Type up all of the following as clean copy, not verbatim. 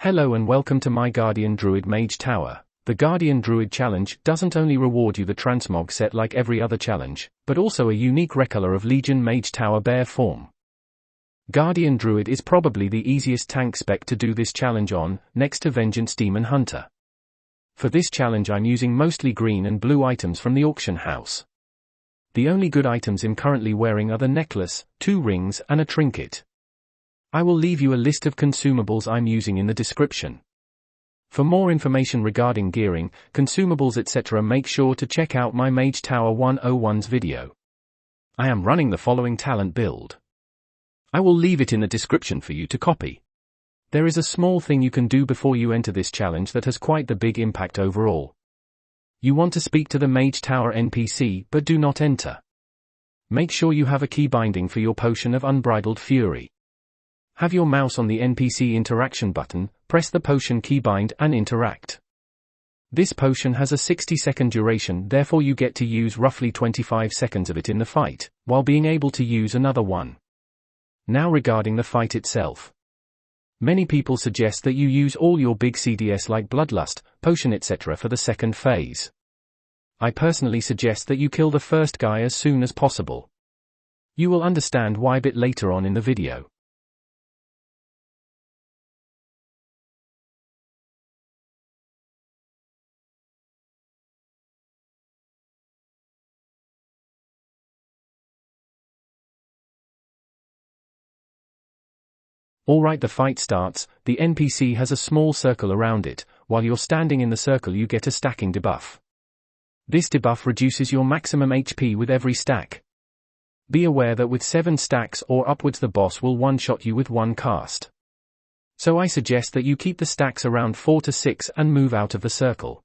Hello and welcome to my Guardian Druid Mage Tower. The Guardian Druid challenge doesn't only reward you the transmog set like every other challenge, but also a unique recolor of Legion Mage Tower Bear form. Guardian Druid is probably the easiest tank spec to do this challenge on, next to Vengeance Demon Hunter. For this challenge I'm using mostly green and blue items from the auction house. The only good items I'm currently wearing are the necklace, 2 rings and a trinket. I will leave you a list of consumables I'm using in the description. For more information regarding gearing, consumables etc. make sure to check out my Mage Tower 101's video. I am running the following talent build. I will leave it in the description for you to copy. There is a small thing you can do before you enter this challenge that has quite the big impact overall. You want to speak to the Mage Tower NPC but do not enter. Make sure you have a key binding for your potion of Unbridled Fury. Have your mouse on the NPC interaction button, press the potion keybind and interact. This potion has a 60-second duration, therefore you get to use roughly 25 seconds of it in the fight, while being able to use another one. Now regarding the fight itself. Many people suggest that you use all your big CDS like Bloodlust, Potion etc. for the second phase. I personally suggest that you kill the first guy as soon as possible. You will understand why a bit later on in the video. Alright, the fight starts. The NPC has a small circle around it. While you're standing in the circle you get a stacking debuff. This debuff reduces your maximum HP with every stack. Be aware that with 7 stacks or upwards the boss will one-shot you with one cast. So I suggest that you keep the stacks around 4 to 6 and move out of the circle.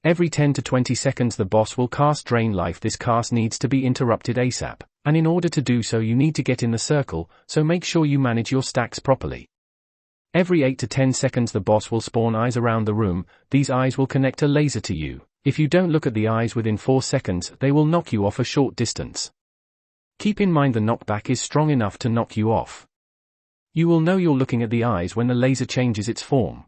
Every 10 to 20 seconds the boss will cast Drain Life. This cast needs to be interrupted ASAP, and in order to do so you need to get in the circle, so make sure you manage your stacks properly. Every 8 to 10 seconds the boss will spawn eyes around the room. These eyes will connect a laser to you. If you don't look at the eyes within 4 seconds, they will knock you off a short distance. Keep in mind the knockback is strong enough to knock you off. You will know you're looking at the eyes when the laser changes its form.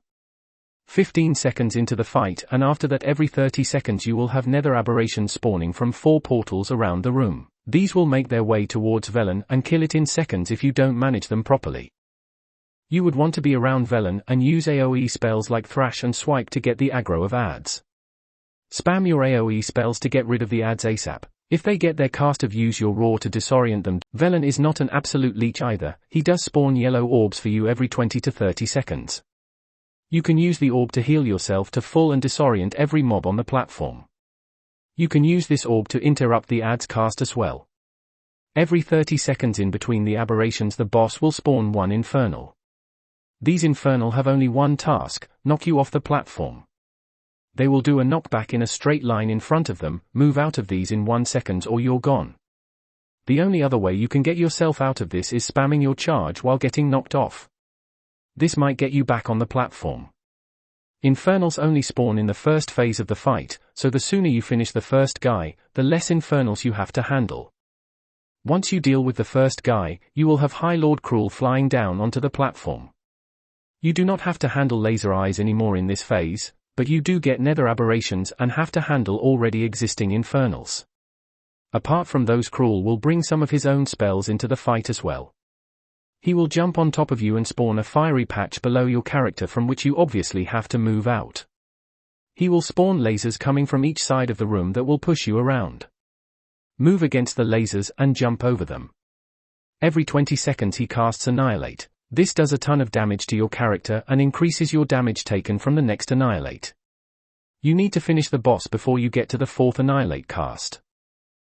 15 seconds into the fight, and after that every 30 seconds you will have nether aberrations spawning from 4 portals around the room. These will make their way towards Velen and kill it in seconds if you don't manage them properly. You would want to be around Velen and use AoE spells like Thrash and Swipe to get the aggro of adds. Spam your AoE spells to get rid of the adds ASAP. If they get their cast of use your Roar to disorient them. Velen is not an absolute leech either. He does spawn yellow orbs for you every 20 to 30 seconds. You can use the orb to heal yourself to full and disorient every mob on the platform. You can use this orb to interrupt the adds cast as well. Every 30 seconds in between the aberrations the boss will spawn 1 Infernal. These Infernal have only one task: knock you off the platform. They will do a knockback in a straight line in front of them. Move out of these in 1 second or you're gone. The only other way you can get yourself out of this is spamming your charge while getting knocked off. This might get you back on the platform. Infernals only spawn in the first phase of the fight, so the sooner you finish the first guy, the less Infernals you have to handle. Once you deal with the first guy, you will have High Lord Cruel flying down onto the platform. You do not have to handle laser eyes anymore in this phase, but you do get nether aberrations and have to handle already existing Infernals. Apart from those, Cruel will bring some of his own spells into the fight as well. He will jump on top of you and spawn a fiery patch below your character from which you obviously have to move out. He will spawn lasers coming from each side of the room that will push you around. Move against the lasers and jump over them. Every 20 seconds he casts Annihilate. This does a ton of damage to your character and increases your damage taken from the next Annihilate. You need to finish the boss before you get to the 4th Annihilate cast.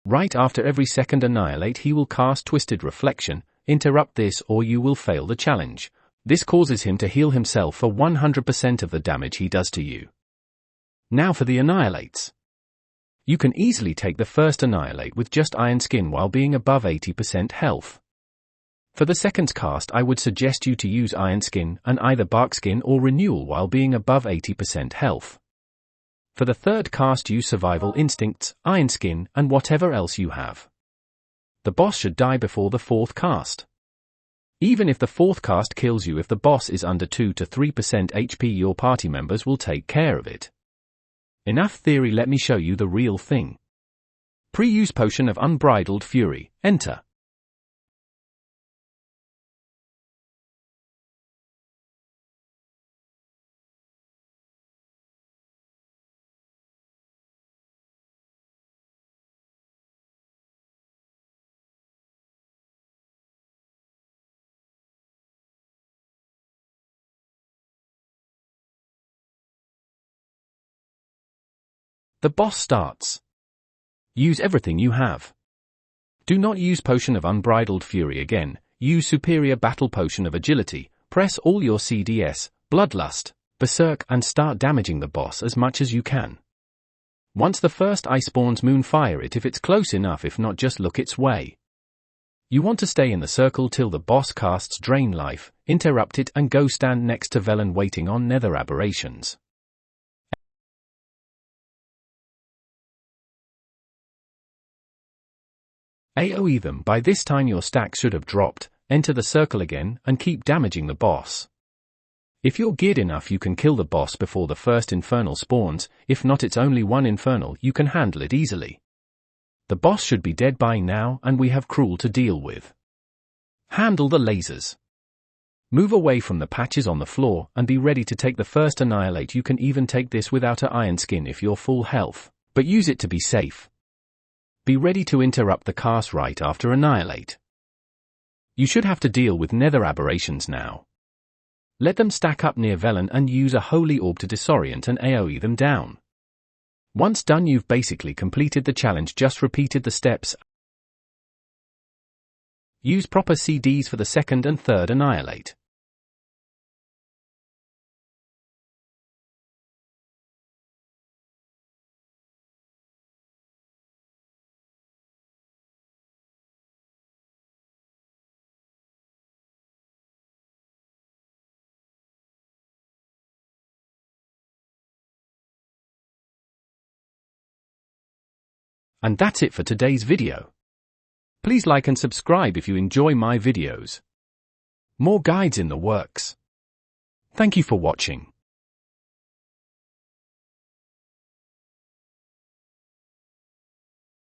Right after every second Annihilate he will cast Twisted Reflection. Interrupt this or you will fail the challenge. This causes him to heal himself for 100% of the damage he does to you. Now for the Annihilates. You can easily take the first Annihilate with just Iron Skin while being above 80% health. For the second cast I would suggest you to use Iron Skin and either Bark Skin or Renewal while being above 80% health. For the third cast use Survival Instincts, Iron Skin and whatever else you have. The boss should die before the 4th cast. Even if the fourth cast kills you, if the boss is under 2 to 3% HP, your party members will take care of it. Enough theory, let me show you the real thing. Pre-use Potion of Unbridled Fury, enter. The boss starts. Use everything you have. Do not use Potion of Unbridled Fury again, use Superior Battle Potion of Agility, press all your CDS, Bloodlust, Berserk, and start damaging the boss as much as you can. Once the first eye spawns, Moonfire it if it's close enough, if not just look its way. You want to stay in the circle till the boss casts Drain Life, interrupt it and go stand next to Velen waiting on Nether Aberrations. AoE them. By this time your stack should have dropped, enter the circle again, and keep damaging the boss. If you're geared enough you can kill the boss before the first infernal spawns, if not it's only one infernal, you can handle it easily. The boss should be dead by now and we have Cruel to deal with. Handle the lasers. Move away from the patches on the floor and be ready to take the first annihilate. You can even take this without a iron skin if you're full health, but use it to be safe. Be ready to interrupt the cast right after annihilate. You should have to deal with Nether Aberrations now. Let them stack up near Velen and use a Holy Orb to disorient and AoE them down. Once done you've basically completed the challenge, just repeated the steps. Use proper CDs for the second and third annihilate. And that's it for today's video. Please like and subscribe if you enjoy my videos. More guides in the works. Thank you for watching.